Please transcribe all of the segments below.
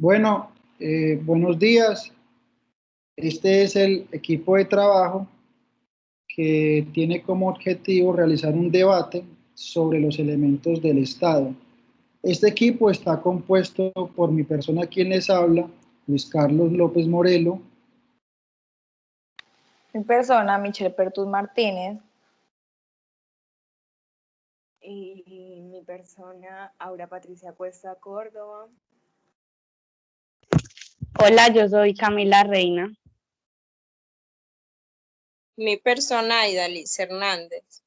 Bueno, buenos días. Este es el equipo de trabajo que tiene como objetivo realizar un debate sobre los elementos del Estado. Este equipo está compuesto por mi persona quien les habla, Luis Carlos López Morelo. Mi persona, Michelle Pertus Martínez. Y mi persona, Aura Patricia Cuesta Córdoba. Hola, yo soy Camila Reina. Mi persona, Idalis Hernández.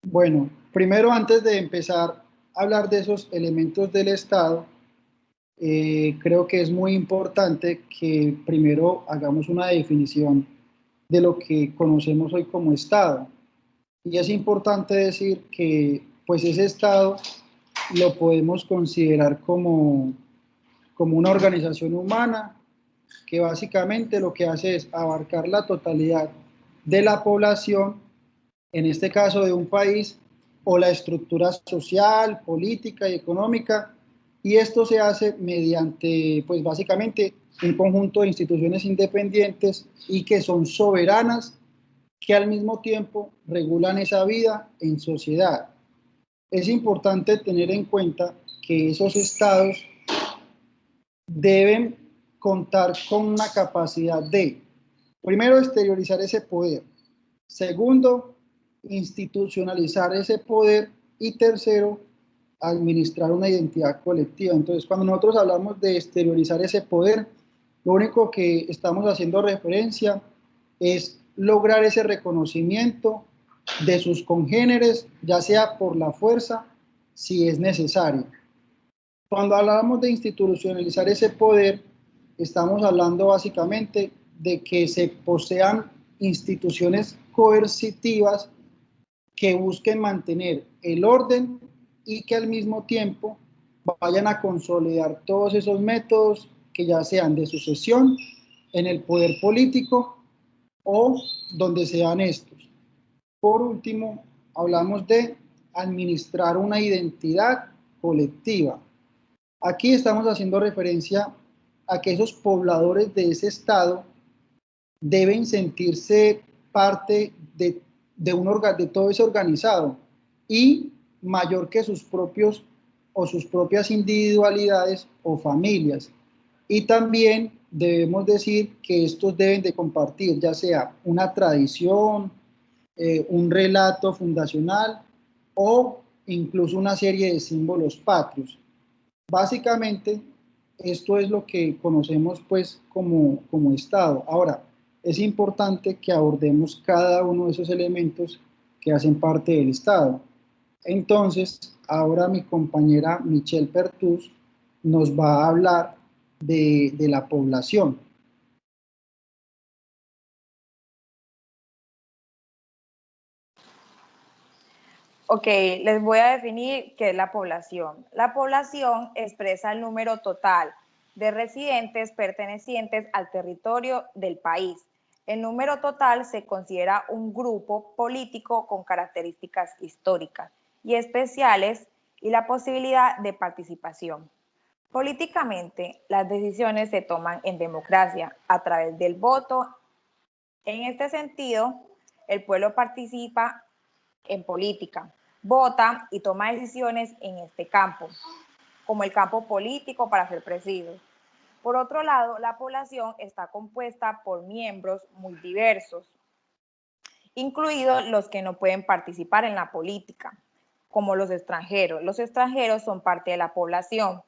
Bueno, primero antes de empezar a hablar de esos elementos del Estado, creo que es muy importante que primero hagamos una definición de lo que conocemos hoy como Estado. Y es importante decir que pues ese Estado lo podemos considerar como una organización humana que básicamente lo que hace es abarcar la totalidad de la población, en este caso de un país, o la estructura social, política y económica, y esto se hace mediante, pues básicamente, un conjunto de instituciones independientes y que son soberanas, que al mismo tiempo regulan esa vida en sociedad. Es importante tener en cuenta que esos estados deben contar con una capacidad de, primero, exteriorizar ese poder, segundo, institucionalizar ese poder y tercero, administrar una identidad colectiva. Entonces, cuando nosotros hablamos de exteriorizar ese poder, lo único que estamos haciendo referencia es lograr ese reconocimiento de sus congéneres, ya sea por la fuerza, si es necesario. Cuando hablamos de institucionalizar ese poder, estamos hablando básicamente de que se posean instituciones coercitivas que busquen mantener el orden y que al mismo tiempo vayan a consolidar todos esos métodos que ya sean de sucesión en el poder político o donde sean estos. Por último, hablamos de administrar una identidad colectiva. Aquí estamos haciendo referencia a que esos pobladores de ese estado deben sentirse parte de todo ese organizado y mayor que sus propios o sus propias individualidades o familias. Y también debemos decir que estos deben de compartir ya sea una tradición, un relato fundacional o incluso una serie de símbolos patrios. Básicamente, esto es lo que conocemos pues como Estado. Ahora, es importante que abordemos cada uno de esos elementos que hacen parte del Estado. Entonces, ahora mi compañera Michelle Pertus nos va a hablar de la población. Ok, les voy a definir qué es la población. La población expresa el número total de residentes pertenecientes al territorio del país. El número total se considera un grupo político con características históricas y especiales y la posibilidad de participación. Políticamente, las decisiones se toman en democracia a través del voto. En este sentido, el pueblo participa en política, vota y toma decisiones en este campo, como el campo político para ser presidido. Por otro lado, la población está compuesta por miembros muy diversos, incluidos los que no pueden participar en la política, como los extranjeros. Los extranjeros son parte de la población,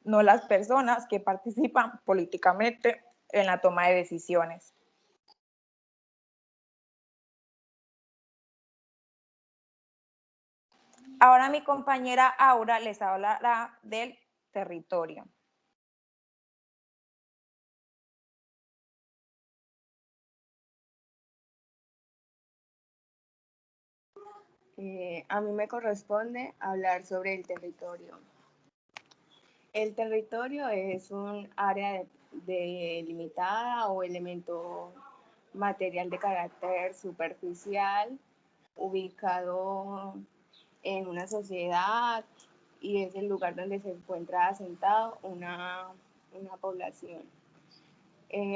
no las personas que participan políticamente en la toma de decisiones. Ahora mi compañera Aura les hablará del territorio. A mí me corresponde hablar sobre el territorio. El territorio es un área delimitada o elemento material de carácter superficial ubicado en una sociedad y es el lugar donde se encuentra asentado una población.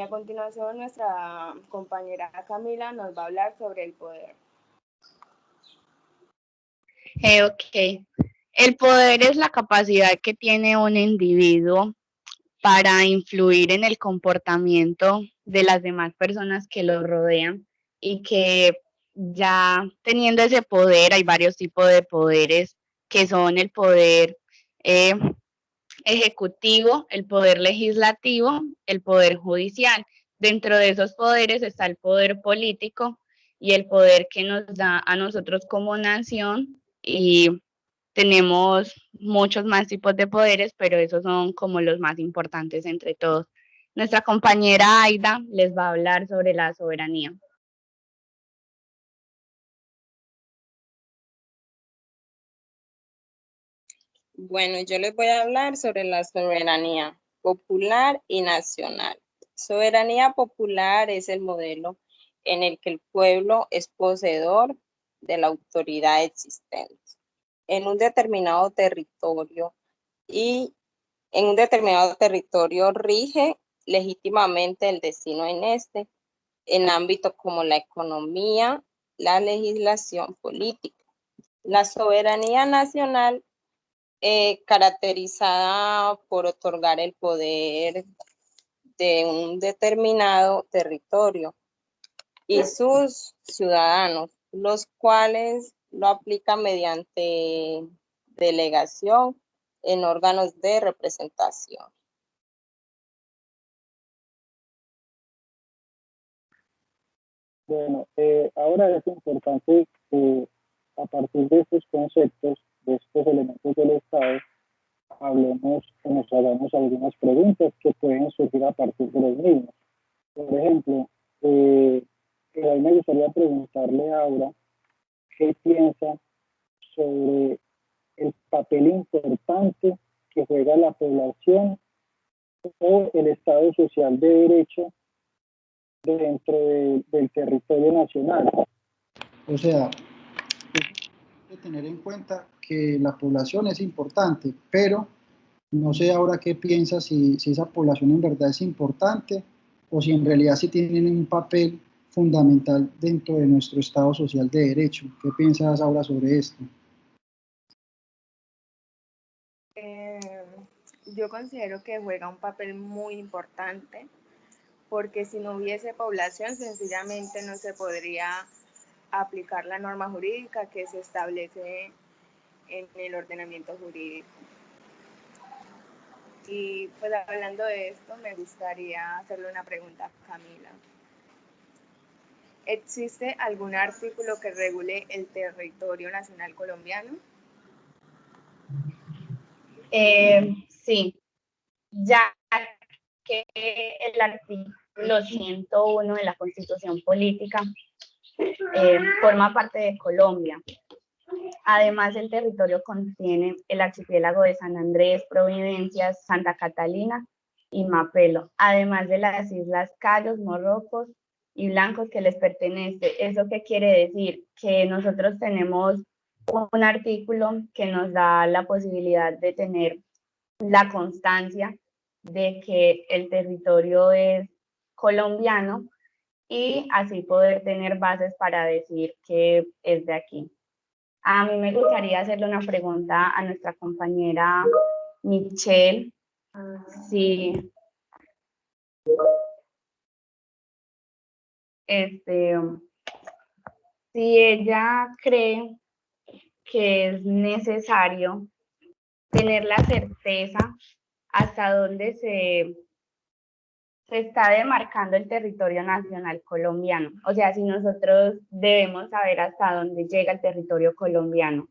A continuación, nuestra compañera Camila nos va a hablar sobre el poder. Ok. El poder es la capacidad que tiene un individuo para influir en el comportamiento de las demás personas que lo rodean y que ya teniendo ese poder, hay varios tipos de poderes que son el poder eh, ejecutivo, el poder legislativo, el poder judicial. Dentro de esos poderes está el poder político y el poder que nos da a nosotros como nación, y tenemos muchos más tipos de poderes, pero esos son como los más importantes entre todos. Nuestra compañera Aida les va a hablar sobre la soberanía. Bueno, yo les voy a hablar sobre la soberanía popular y nacional. Soberanía popular es el modelo en el que el pueblo es poseedor de la autoridad existente en un determinado territorio y en un determinado territorio rige legítimamente el destino en este, en ámbitos como la economía, la legislación política. La soberanía nacional caracterizada por otorgar el poder de un determinado territorio y sus ciudadanos, los cuales lo aplican mediante delegación en órganos de representación. Bueno, ahora es importante que a partir de estos conceptos, de estos elementos del Estado, hablemos o nos hagamos algunas preguntas que pueden surgir a partir de los mismos. Por ejemplo, a mí me gustaría preguntarle ahora qué piensa sobre el papel importante que juega la población o el Estado social de derecho dentro del territorio nacional. O sea, hay que tener en cuenta que la población es importante, pero no sé ahora qué piensa si esa población en verdad es importante o si en realidad sí tienen un papel fundamental dentro de nuestro Estado social de derecho. ¿Qué piensas ahora sobre esto? Yo considero que juega un papel muy importante porque si no hubiese población sencillamente no se podría aplicar la norma jurídica que se establece en el ordenamiento jurídico. Y pues hablando de esto, me gustaría hacerle una pregunta a Camila. ¿Existe algún artículo que regule el territorio nacional colombiano? Sí, ya que el artículo 101 de la Constitución Política forma parte de Colombia. Además, el territorio contiene el archipiélago de San Andrés, Providencias, Santa Catalina y Mapelo, además de las islas Cayos, Morrocos y Blancos que les pertenece. ¿Eso qué quiere decir? Que nosotros tenemos un artículo que nos da la posibilidad de tener la constancia de que el territorio es colombiano y así poder tener bases para decir que es de aquí. A mí me gustaría hacerle una pregunta a nuestra compañera Michelle, si, si ella cree que es necesario tener la certeza hasta dónde se está demarcando el territorio nacional colombiano. O sea, si nosotros debemos saber hasta dónde llega el territorio colombiano.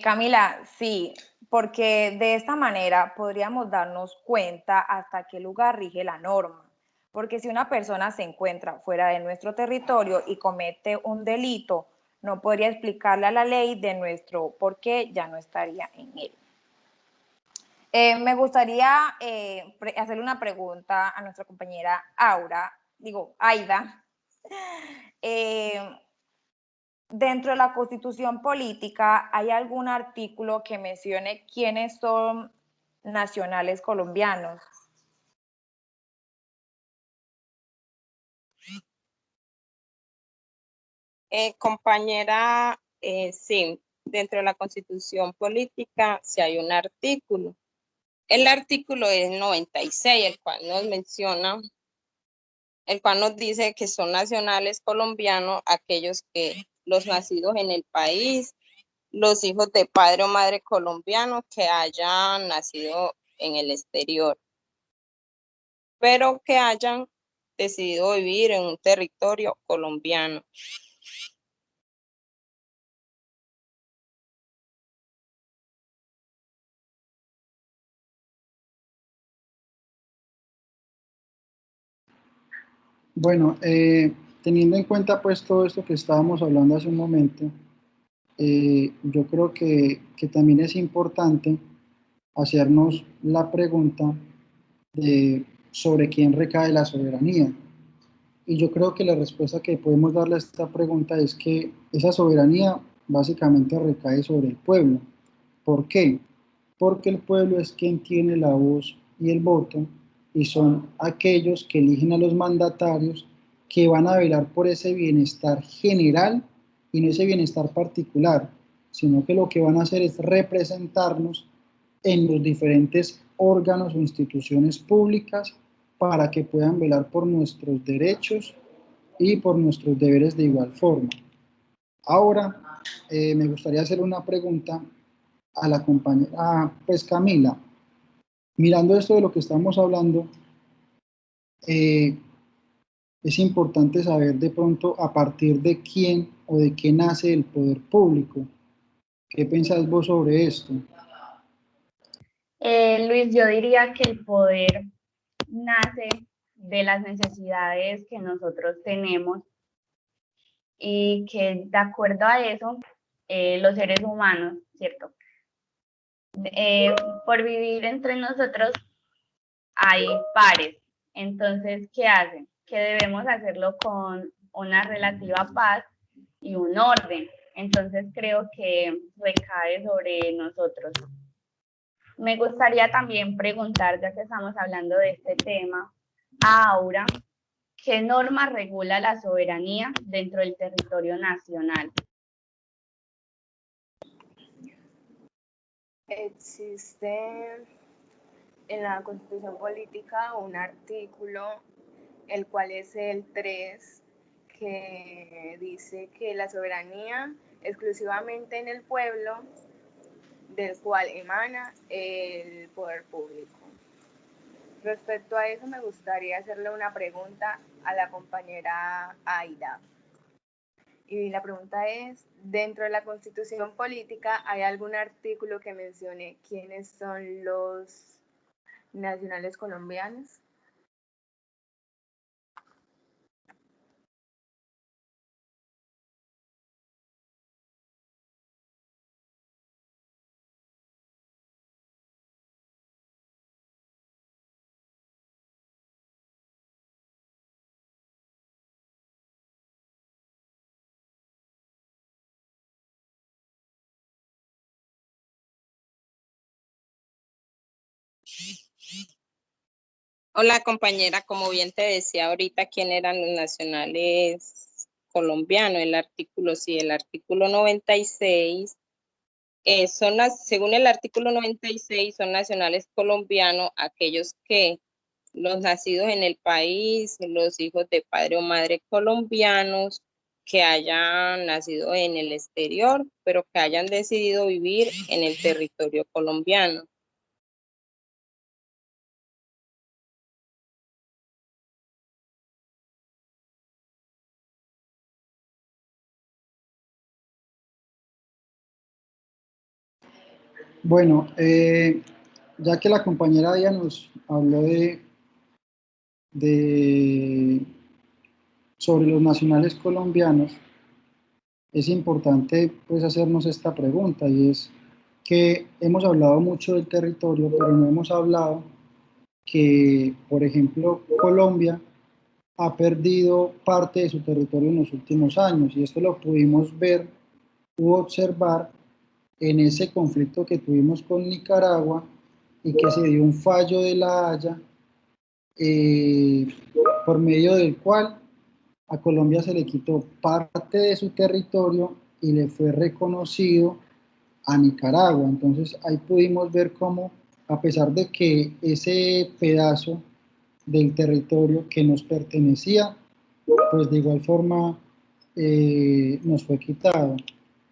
Camila, sí, porque de esta manera podríamos darnos cuenta hasta qué lugar rige la norma. Porque si una persona se encuentra fuera de nuestro territorio y comete un delito, no podría explicarle a la ley de nuestro por qué ya no estaría en él. Me gustaría hacerle una pregunta a nuestra compañera Aida. dentro de la Constitución Política, ¿hay algún artículo que mencione quiénes son nacionales colombianos? Compañera, sí, dentro de la Constitución Política sí hay un artículo. El artículo es 96, el cual nos menciona, el cual nos dice que son nacionales colombianos aquellos que los nacidos en el país, los hijos de padre o madre colombiano que hayan nacido en el exterior, pero que hayan decidido vivir en un territorio colombiano. Bueno, teniendo en cuenta pues todo esto que estábamos hablando hace un momento, yo creo que también es importante hacernos la pregunta sobre quién recae la soberanía. Y yo creo que la respuesta que podemos darle a esta pregunta es que esa soberanía básicamente recae sobre el pueblo. ¿Por qué? Porque el pueblo es quien tiene la voz y el voto y son aquellos que eligen a los mandatarios que van a velar por ese bienestar general y no ese bienestar particular, sino que lo que van a hacer es representarnos en los diferentes órganos o instituciones públicas para que puedan velar por nuestros derechos y por nuestros deberes de igual forma. Ahora, me gustaría hacer una pregunta a la compañera, pues Camila. Mirando esto de lo que estamos hablando, es importante saber de pronto a partir de quién o de qué nace el poder público. ¿Qué pensás vos sobre esto? Luis, yo diría que el poder nace de las necesidades que nosotros tenemos y que de acuerdo a eso, los seres humanos, ¿cierto? Por vivir entre nosotros hay pares. Entonces, ¿qué hacen? Que debemos hacerlo con una relativa paz y un orden. Entonces, creo que recae sobre nosotros. Me gustaría también preguntar, ya que estamos hablando de este tema, a Aura, ¿qué norma regula la soberanía dentro del territorio nacional? Existe en la Constitución Política un artículo, el cual es el 3, que dice que la soberanía exclusivamente en el pueblo, del cual emana el poder público. Respecto a eso, me gustaría hacerle una pregunta a la compañera Aida. Y la pregunta es, dentro de la Constitución Política, ¿hay algún artículo que mencione quiénes son los nacionales colombianos? Hola compañera, como bien te decía ahorita, ¿quién eran los nacionales colombianos? El artículo, sí, el artículo 96, según el artículo 96, son nacionales colombianos aquellos que los nacidos en el país, los hijos de padre o madre colombianos, que hayan nacido en el exterior, pero que hayan decidido vivir en el territorio colombiano. Bueno, ya que la compañera Díaz nos habló sobre los nacionales colombianos, es importante pues hacernos esta pregunta y es que hemos hablado mucho del territorio, pero no hemos hablado que, por ejemplo, Colombia ha perdido parte de su territorio en los últimos años, y esto lo pudimos ver u observar en ese conflicto que tuvimos con Nicaragua y que se dio un fallo de La Haya, por medio del cual a Colombia se le quitó parte de su territorio y le fue reconocido a Nicaragua. Entonces ahí pudimos ver cómo, a pesar de que ese pedazo del territorio que nos pertenecía, pues de igual forma nos fue quitado.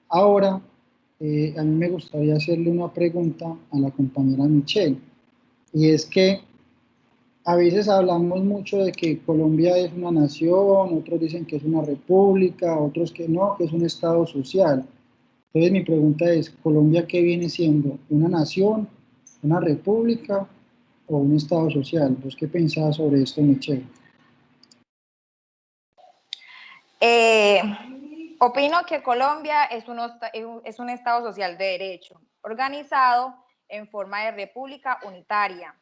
Ahora, a mí me gustaría hacerle una pregunta a la compañera Michelle, y es que a veces hablamos mucho de que Colombia es una nación, otros dicen que es una república, otros que no, que es un estado social. Entonces mi pregunta es, ¿Colombia qué viene siendo? ¿Una nación, una república o un estado social? ¿Vos qué pensás sobre esto, Michelle? Opino que Colombia es un Estado social de derecho, organizado en forma de república unitaria,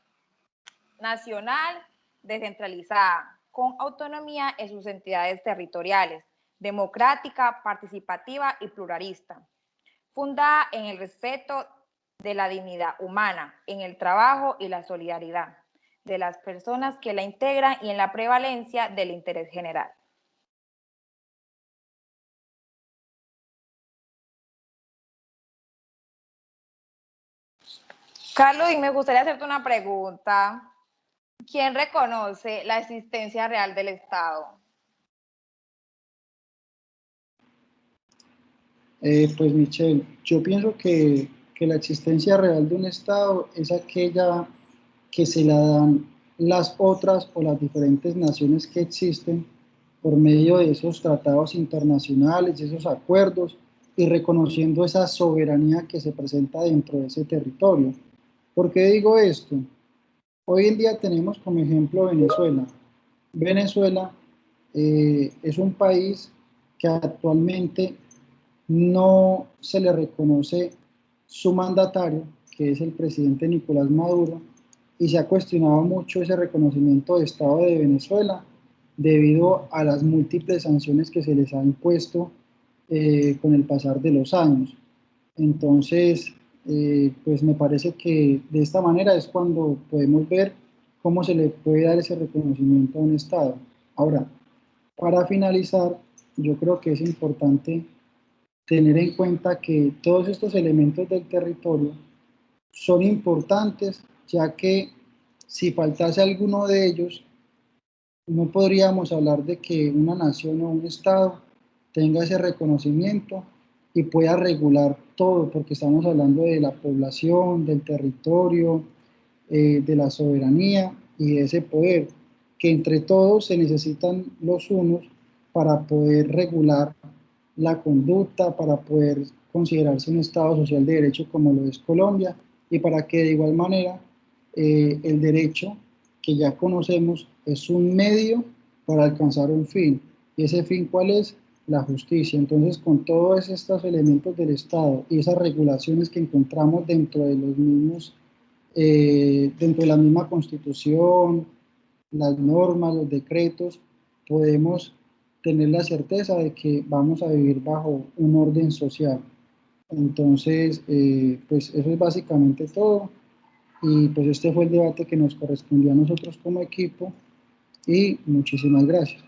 nacional, descentralizada, con autonomía en sus entidades territoriales, democrática, participativa y pluralista, fundada en el respeto de la dignidad humana, en el trabajo y la solidaridad de las personas que la integran y en la prevalencia del interés general. Carlos, y me gustaría hacerte una pregunta. ¿Quién reconoce la existencia real del Estado? Pues Michelle, yo pienso que la existencia real de un Estado es aquella que se la dan las otras o las diferentes naciones que existen por medio de esos tratados internacionales, de esos acuerdos, y reconociendo esa soberanía que se presenta dentro de ese territorio. ¿Por qué digo esto? Hoy en día tenemos como ejemplo Venezuela. Venezuela es un país que actualmente no se le reconoce su mandatario, que es el presidente Nicolás Maduro, y se ha cuestionado mucho ese reconocimiento de Estado de Venezuela debido a las múltiples sanciones que se les ha impuesto con el pasar de los años. Entonces, pues me parece que de esta manera es cuando podemos ver cómo se le puede dar ese reconocimiento a un Estado. Ahora, para finalizar, yo creo que es importante tener en cuenta que todos estos elementos del territorio son importantes, ya que si faltase alguno de ellos, no podríamos hablar de que una nación o un Estado tenga ese reconocimiento y pueda regular todo, porque estamos hablando de la población, del territorio, de la soberanía y de ese poder, que entre todos se necesitan los unos para poder regular la conducta, para poder considerarse un Estado social de derecho como lo es Colombia, y para que de igual manera el derecho que ya conocemos es un medio para alcanzar un fin. ¿Y ese fin cuál es? La justicia. Entonces, con todos estos elementos del Estado y esas regulaciones que encontramos dentro de los mismos, dentro de la misma Constitución, las normas, los decretos, podemos tener la certeza de que vamos a vivir bajo un orden social. Entonces, pues eso es básicamente todo. Y pues este fue el debate que nos correspondió a nosotros como equipo y muchísimas gracias.